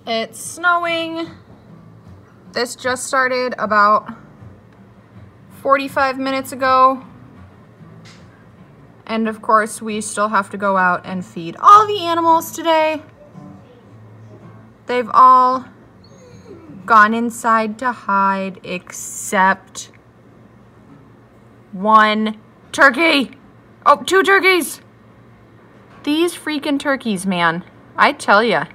It's snowing. This just started about 45 minutes ago. And of course, we still have to go out and feed all the animals today. They've all gone inside to hide except one turkey. Oh, 2 turkeys. These freaking turkeys, man. I tell ya.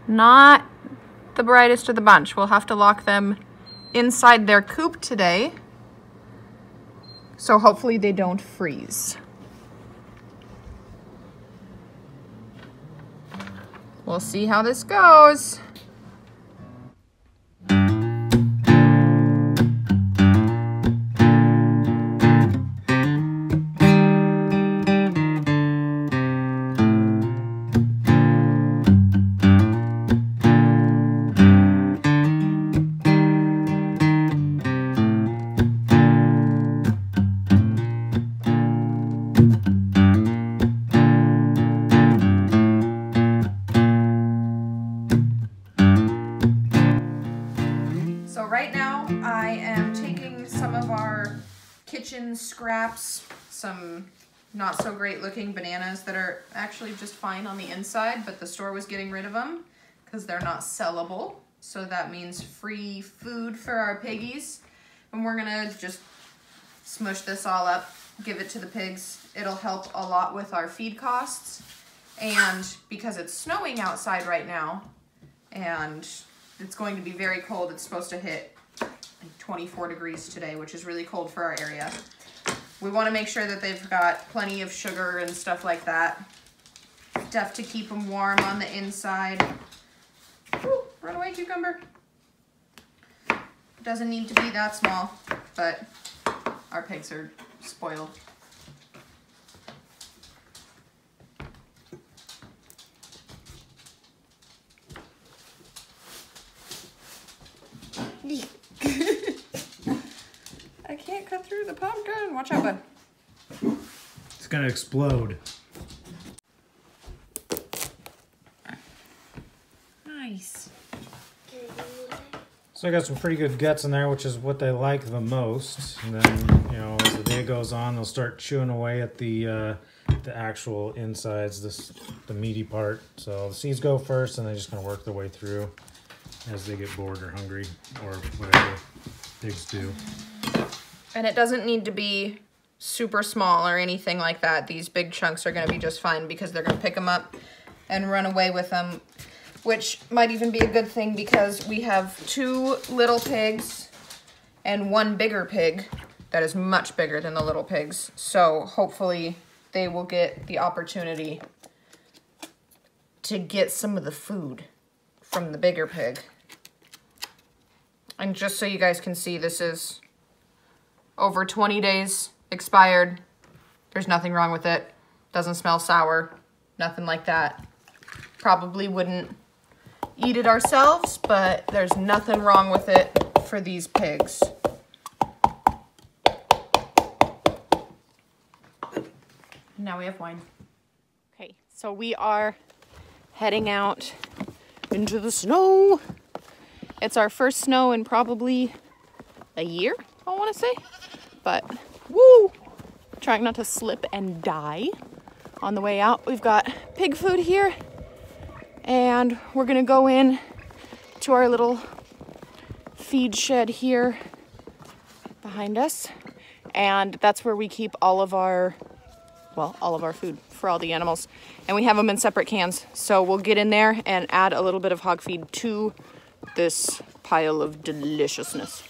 Not the brightest of the bunch. We'll have to lock them inside their coop today. So hopefully they don't freeze. We'll see how this goes. So right now I am taking some of our kitchen scraps, some not so great looking bananas that are actually just fine on the inside, but the store was getting rid of them because they're not sellable. So that means free food for our piggies. And we're gonna just smush this all up, give it to the pigs. It'll help a lot with our feed costs. And because it's snowing outside right now and it's going to be very cold, it's supposed to hit like 24 degrees today, which is really cold for our area. We want to make sure that they've got plenty of sugar and stuff like that. Stuff to keep them warm on the inside. Woo, run away, cucumber. Doesn't need to be that small, but our pigs are spoiled. I can't cut through the pumpkin. Watch out, bud. It's gonna explode. Nice. So I got some pretty good guts in there, which is what they like the most. And then, you know, as the day goes on, they'll start chewing away at the actual insides, the meaty part. So the seeds go first, and they're just gonna work their way through as they get bored or hungry or whatever pigs do. And it doesn't need to be super small or anything like that. These big chunks are going to be just fine because they're going to pick them up and run away with them, which might even be a good thing because we have 2 little pigs and 1 bigger pig that is much bigger than the little pigs. So hopefully they will get the opportunity to get some of the food from the bigger pig. And just so you guys can see, this is over 20 days expired. There's nothing wrong with it. Doesn't smell sour, nothing like that. Probably wouldn't eat it ourselves, but there's nothing wrong with it for these pigs. Now we have wine. Okay, so we are heading out into the snow. It's our first snow in probably a year, I want to say. But, woo! Trying not to slip and die on the way out. We've got pig food here. And we're going to go in to our little feed shed here behind us. And that's where we keep all of our food for all the animals. And we have them in separate cans. So we'll get in there and add a little bit of hog feed to this pile of deliciousness.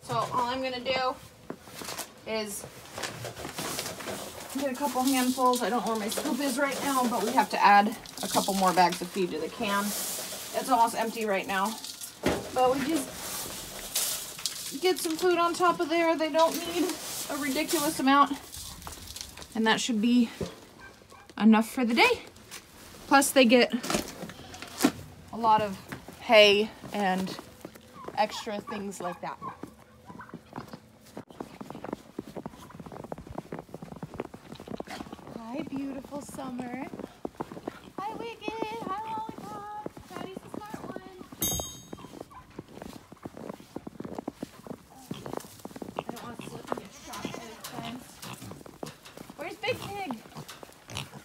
So all I'm gonna do is get a couple handfuls. I don't know where my scoop is right now, but we have to add a couple more bags of feed to the can. It's almost empty right now. But we just get some food on top of there. They don't need a ridiculous amount. And that should be enough for the day. Plus they get a lot of hay and extra things like that. Hi, beautiful Summer. Hi, Wicked. Hi, Lollipop. Daddy's the smart one. I don't want to slip and get shot by the fence. Where's Big Pig?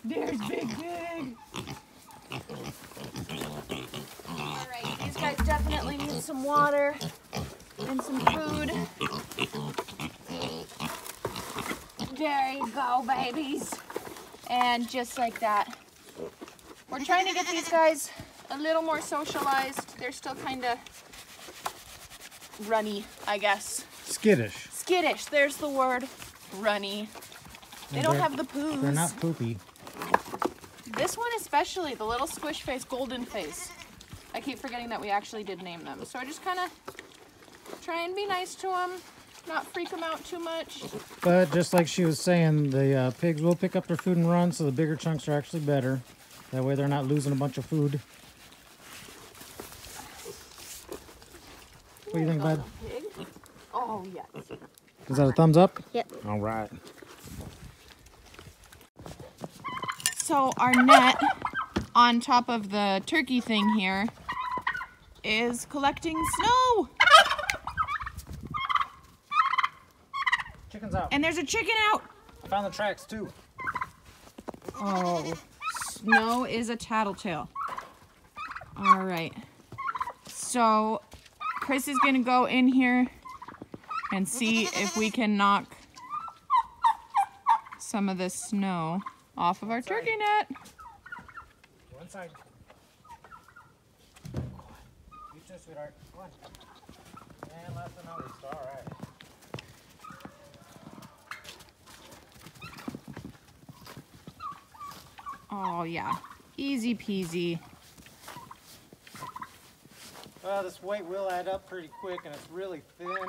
There's Big Pig. Alright, these guys definitely need some water and some food. There you go, babies. And just like that. We're trying to get these guys a little more socialized. They're still kind of runny, I guess. Skittish. Skittish, there's the word. Runny. They don't have the poos. They're not poopy. This one especially, the little squish face, golden face. I keep forgetting that we actually did name them. So I just kind of try and be nice to them, not freak them out too much. But just like she was saying, the pigs will pick up their food and run, so the bigger chunks are actually better. That way they're not losing a bunch of food. What do you think, bud? Pig. Oh, yes. Is that a thumbs up? Yep. All right. So our net on top of the turkey thing here is collecting snow. Chicken's out. And there's a chicken out. I found the tracks too. Oh, Snow is a tattletale. All right. So Chris is gonna go in here and see if we can knock some of this snow off of our turkey net. Go inside. You too, sweetheart. Come on. And last but not least, all right. Oh yeah, easy peasy. Well, this weight will add up pretty quick, and it's really thin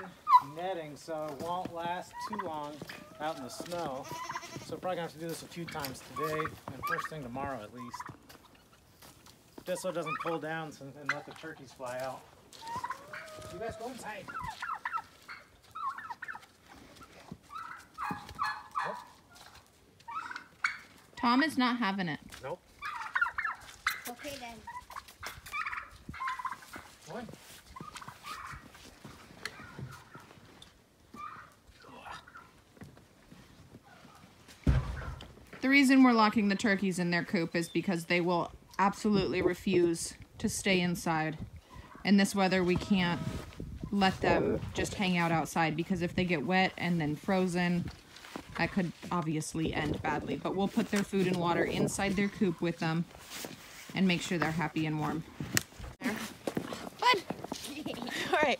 netting, so it won't last too long out in the snow. So we're probably gonna have to do this a few times today, and first thing tomorrow at least. Just so it doesn't pull down and let the turkeys fly out. You guys go inside. Nope. Tom is not having it. Nope. Okay then. Go in. The reason we're locking the turkeys in their coop is because they will absolutely refuse to stay inside. In this weather, we can't let them just hang out outside, because if they get wet and then frozen, that could obviously end badly. But we'll put their food and water inside their coop with them and make sure they're happy and warm. There. Bud! All right.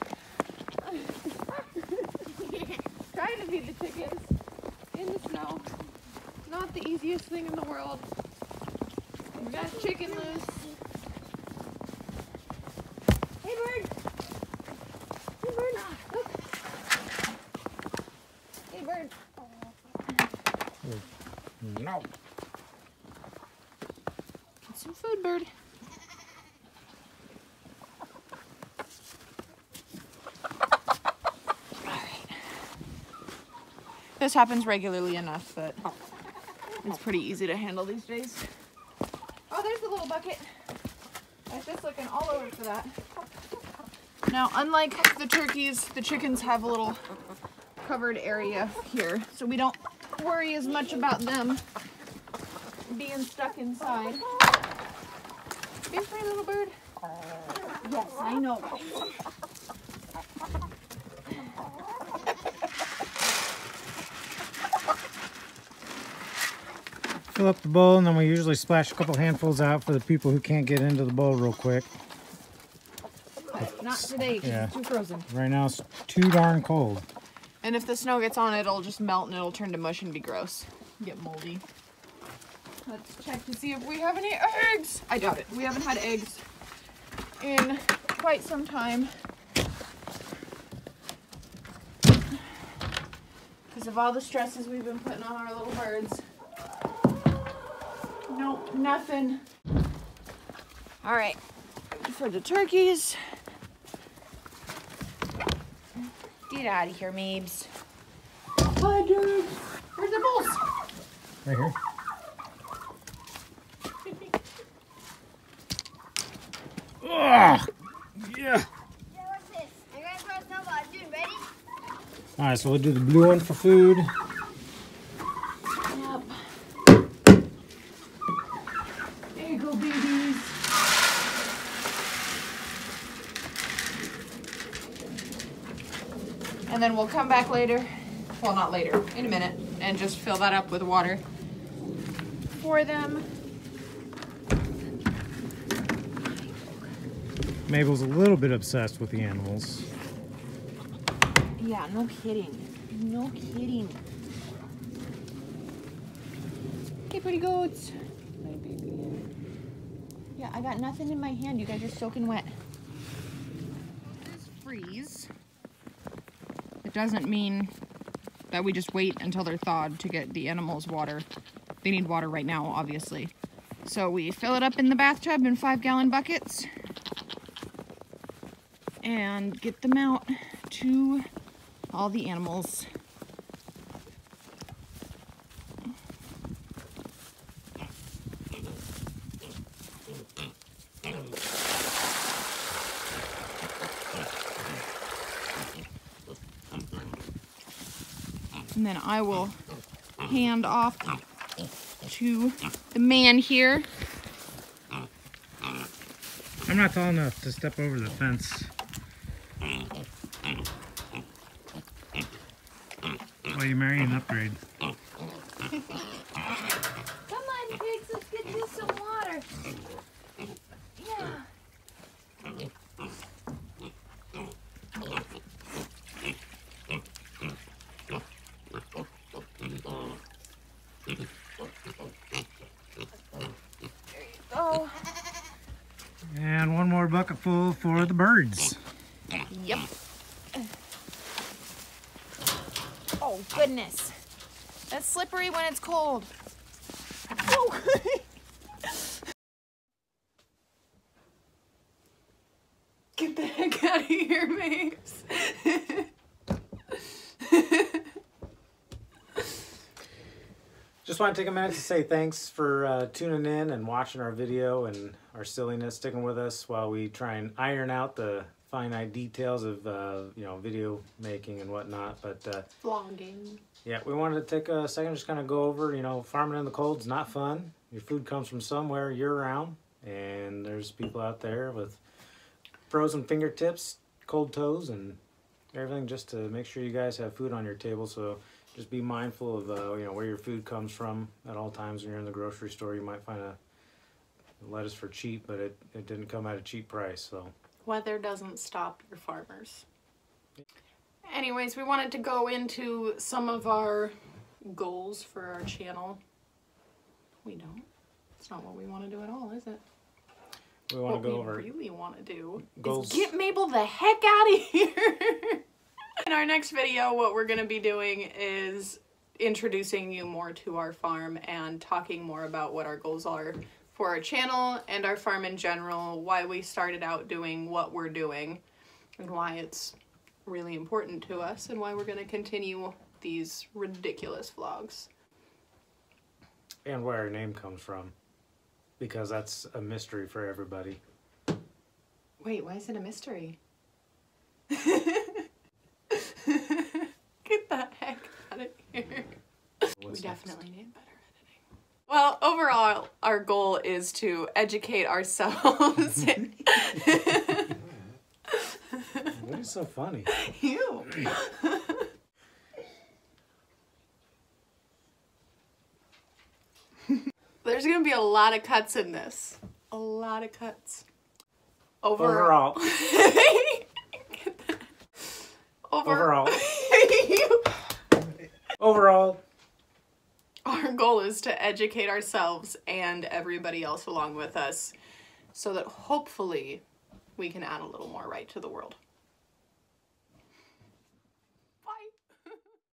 Trying to feed the chickens in the snow. Not the easiest thing in the world. We got a chicken loose. Hey, bird! Hey, bird! Look! Hey, bird! No. Get some food, bird. Alright. This happens regularly enough, but it's pretty easy to handle these days. Oh, there's the little bucket. I was just looking all over for that. Now, unlike the turkeys, the chickens have a little covered area here, so we don't worry as much about them being stuck inside. Be free, little bird. Yes, I know. Fill up the bowl, and then we usually splash a couple handfuls out for the people who can't get into the bowl real quick. Not today, because Yeah. it's too frozen. Right now it's too darn cold. And if the snow gets on it, it'll just melt and it'll turn to mush and be gross. Get moldy. Let's check to see if we have any eggs. I doubt it. We haven't had eggs in quite some time. Because of all the stresses we've been putting on our little birds. Nope, nothing. All right, for the turkeys. Get out of here, Mabes. Hi, dude. Where's the bowls? Right here. Oh, yeah. Yeah, what's this? I'm gonna throw a snowball. Dude, ready? All right, so we'll do the blue one for food. Yep. There you go, babies. And then we'll come back later. Well, not later, in a minute, and just fill that up with water for them. Mabel's a little bit obsessed with the animals. Yeah, no kidding. No kidding. Okay, pretty goats. My baby. Yeah, I got nothing in my hand. You guys are soaking wet. This freeze. It doesn't mean that we just wait until they're thawed to get the animals water. They need water right now, obviously. So we fill it up in the bathtub in 5-gallon buckets and get them out to all the animals. And then I will hand off to the man here. I'm not tall enough to step over the fence. Well, you marry an upgrade. Come on, pigs. Let's get you some water. Yeah. Oh. And one more bucket full for the birds. Yep. Oh, goodness. That's slippery when it's cold. Oh. Get the heck out of here, Mapes. Just want to take a minute to say thanks for tuning in and watching our video and our silliness, sticking with us while we try and iron out the finite details of video making and whatnot. But Vlogging. yeah, we wanted to take a second, just kind of go over, farming in the cold's not fun. Your food comes from somewhere year-round, and there's people out there with frozen fingertips, cold toes, and everything just to make sure you guys have food on your table. So just be mindful of where your food comes from at all times. When you're in the grocery store, you might find a lettuce for cheap, but it didn't come at a cheap price. So Weather doesn't stop your farmers. Anyways, we wanted to go into some of our goals for our channel. We don't. It's not what we want to do at all, is it? we want to go What over we really want to do goals. is get Mabel the heck out of here. In our next video, what we're going to be doing is introducing you more to our farm and talking more about what our goals are for our channel and our farm in general, why we started out doing what we're doing, and why it's really important to us, and why we're going to continue these ridiculous vlogs. And where our name comes from, because that's a mystery for everybody. Wait, why is it a mystery? Get the heck out of here. We definitely need better editing. Well, overall, our goal is to educate ourselves. What is so funny? You. There's gonna be a lot of cuts in this. A lot of cuts. Overall. Overall. Overall. Our goal is to educate ourselves and everybody else along with us so that hopefully we can add a little more right to the world.